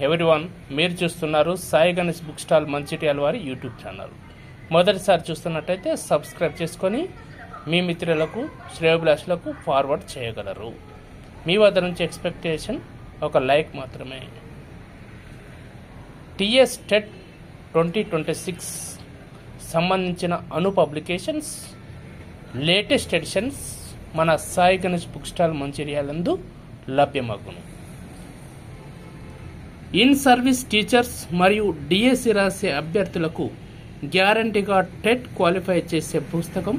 Everyone, మీరు చూస్తున్నారు Sai Ganesh book stall Mancherial వారి యూట్యూబ్ ఛానల్. మొదటిసారి చూస్తున్నట్టయితే సబ్స్క్రైబ్ చేసుకొని మీ మిత్రులకు శ్రేయోభిలాషులకు ఫార్వర్డ్ చేయగలరు. మీ వద్ద నుంచి ఎక్స్పెక్టేషన్ ఒక లైక్ మాత్రమే. టీఎస్ టెట్ 2026 సంబంధించిన అను పబ్లికేషన్స్ లేటెస్ట్ ఎడిషన్స్ మన సాయి గణేష్ బుక్ స్టాల్ మంచిర్యాలందు లభ్యమగును. ఇన్ సర్వీస్ టీచర్స్ మరియు డిఎస్సి రాసే అభ్యర్థులకు గ్యారంటీగా టెట్ క్వాలిఫై చేసే పుస్తకం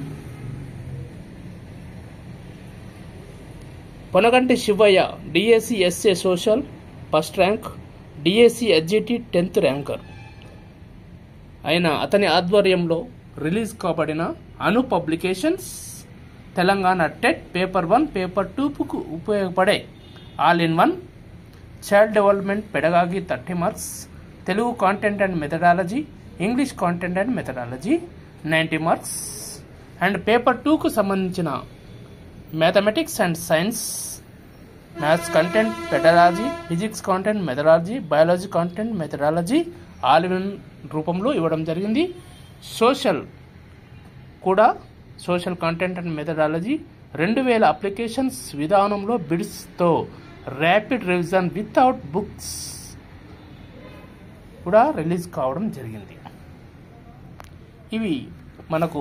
Ponaganti Shivayya, DSC SA social first rank, DSC SGT 10th ranker అయిన అతని ఆధ్వర్యంలో రిలీజ్ కాబడిన అను publications Telangana TET paper 1, paper 2కు ఉపయోగపడే all in one child development pedagogy 30 marks, Telugu content and methodology, English content and methodology 90 marks and paper 2కు సంబంధించిన mathematics and science, maths content methodology, physics content methodology, biology content methodology all in రూపంలో ఇవ్వడం జరిగింది. Social కూడా social content and methodology 2000 applications విధానంలో బిడ్స్తో rapid revision without books కూడా release కావడం జరిగింది. ఇవి మనకు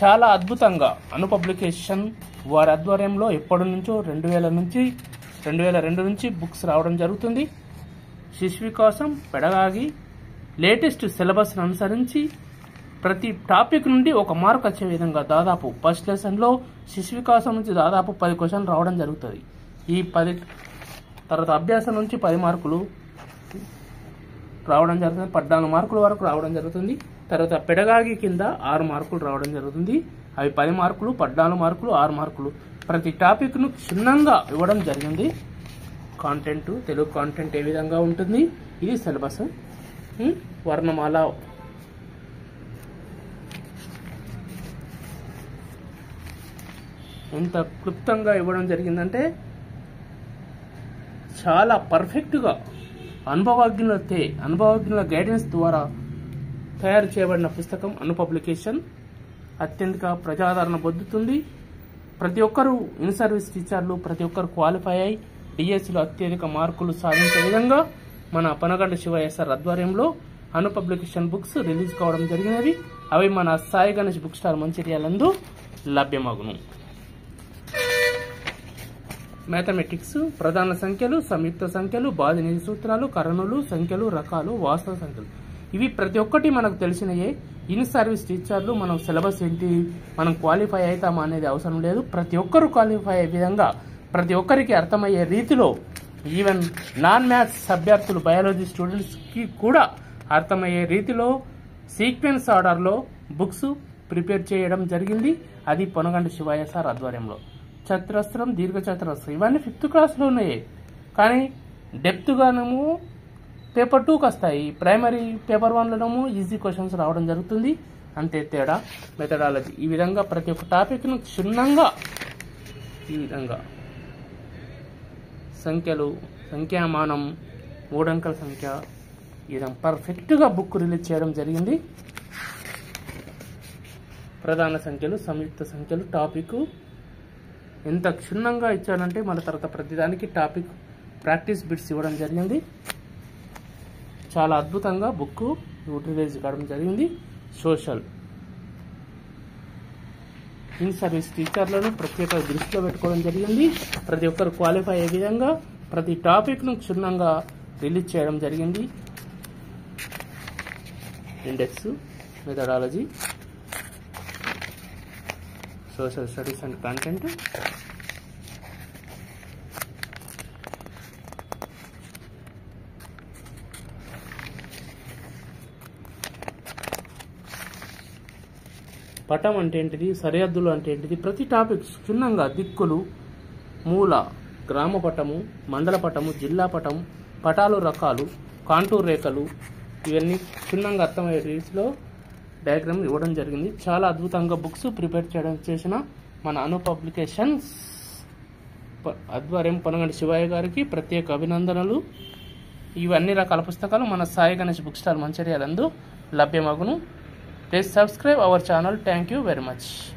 చాలా అద్భుతంగా అను పబ్లికేషన్ వారి ఆధ్వర్యంలో ఎప్పటి నుంచో 2002 నుంచి బుక్స్ రావడం జరుగుతుంది. శిశు వికాసం పెడగాగి లేటెస్ట్ సిలబస్ను అనుసరించి ప్రతి టాపిక్ నుండి ఒక మార్క్ వచ్చే విధంగా దాదాపు ఫస్ట్ లెసన్లో శిశు వికాసం నుంచి దాదాపు 10 క్వశ్చన్లు రావడం జరుగుతుంది. ఈ 10 తర్వాత అభ్యాసం నుంచి 10 మార్కులు రావడం జరుగుతుంది, 14 మార్కుల వరకు రావడం జరుగుతుంది. తర్వాత పెడగాగి కింద 6 మార్కులు రావడం జరుగుతుంది. అవి 10 మార్కులు, 14 మార్కులు, 6 మార్కులు ప్రతి టాపిక్ను క్షుణ్ణంగా ఇవ్వడం జరిగింది. కాంటెంట్, తెలుగు కాంటెంట్ ఏ విధంగా ఉంటుంది, ఇది సిలబస్, వర్ణమాల, ఎంత క్లుప్తంగా ఇవ్వడం జరిగిందంటే చాలా పర్ఫెక్ట్గా అనుభవజ్ఞుల గైడెన్స్ ద్వారా తయారు చేయబడిన పుస్తకం అను పబ్లికేషన్ అత్యంత ప్రజాదరణ పొందుతుంది. ప్రతి ఒక్కరూ ఇన్ సర్వీస్ టీచర్లు ప్రతి ఒక్కరు క్వాలిఫై అయి డిఎస్సిలో అత్యధిక మార్కులు సాధించే విధంగా మన పొనగంటి శివయ్య సార్ ఆధ్వర్యంలో అను పబ్లికేషన్ బుక్స్ రిలీజ్ కావడం జరిగినవి. అవి మన సాయి గణేష్ బుక్ స్టాల్ మంచిర్యాలందు లభ్యమగును. మ్యాథమెటిక్స్, ప్రధాన సంఖ్యలు, సంయుక్త సంఖ్యలు, బాధినిధి సూత్రాలు, కరణులు, సంఖ్యలు, రకాలు, వాస్తవ సంఖ్యలు ఇవి ప్రతి ఒక్కటి మనకు తెలిసినయే. ఇన్ సర్వీస్ టీచర్లు మనం సిలబస్ ఏంటి, మనం క్వాలిఫై అవుతామా అనేది అవసరం లేదు. ప్రతి ఒక్కరు క్వాలిఫై అయ్యే విధంగా ప్రతి ఒక్కరికి అర్థమయ్యే రీతిలో ఈవెన్ నాన్ మ్యాథ్స్ అభ్యర్థులు బయాలజీ స్టూడెంట్స్కి కూడా అర్థమయ్యే రీతిలో సీక్వెన్స్ ఆర్డర్లో బుక్స్ ప్రిపేర్ చేయడం జరిగింది. అది పొనగంటి శివయ్య సార్ ఆధ్వర్యంలో. చతురస్రం, దీర్ఘచతురస్రం ఇవన్నీ 5th క్లాస్లో ఉన్నాయి, కానీ డెప్త్గానేమో పేపర్ 2కి వస్తాయి. ప్రైమరీ పేపర్ 1లోనేమో ఈజీ క్వశ్చన్స్ రావడం జరుగుతుంది. అంతే తేడా. మెథడాలజీ ఈ విధంగా ప్రతి ఒక్క టాపిక్ను క్షుణ్ణంగా ఈ విధంగా సంఖ్యలు, సంఖ్యామానం, 3 అంకెల సంఖ్య ఈ విధంగా పర్ఫెక్ట్గా బుక్ రిలీజ్ చేయడం జరిగింది. ప్రధాన సంఖ్యలు, సంయుక్త సంఖ్యలు టాపిక్ ఎంత క్షుణ్ణంగా ఇచ్చాడంటే మన తర్వాత ప్రతిదానికి టాపిక్ ప్రాక్టీస్ బిట్స్ ఇవ్వడం జరిగింది. చాలా అద్భుతంగా బుక్ యూటిలైజ్ కావడం జరిగింది. సోషల్ ఇన్ సర్వీస్ టీచర్లను ప్రత్యేక దృష్టిలో పెట్టుకోవడం జరిగింది. ప్రతి ఒక్కరు క్వాలిఫై అయ్యే విధంగా ప్రతి టాపిక్ను క్షుణ్ణంగా రిలీజ్ చేయడం జరిగింది. Index, methodology, social studies and content, పటం అంటే ఏంటిది, సరిహద్దులు అంటే ఏంటిది, ప్రతి టాపిక్ క్షుణ్ణంగా దిక్కులు, మూల, గ్రామ పటము, మండల పటము, జిల్లా పటం, పటాలు రకాలు, కాంటూర్ రేఖలు ఇవన్నీ క్షుణ్ణంగా అర్థమయ్యే రీతిలో డయాగ్రామ్ ఇవ్వడం జరిగింది. చాలా అద్భుతంగా బుక్స్ ప్రిపేర్ చేసిన మన అను పబ్లికేషన్స్ ఆధ్వర్యం పొనగంటి శివయ్య గారికి ప్రత్యేక అభినందనలు. ఇవన్నీ రకాల పుస్తకాలు మన సాయి గణేష్ బుక్ స్టాల్ మంచిర్యాలందు లభ్యమగును. Please subscribe our channel. Thank you very much.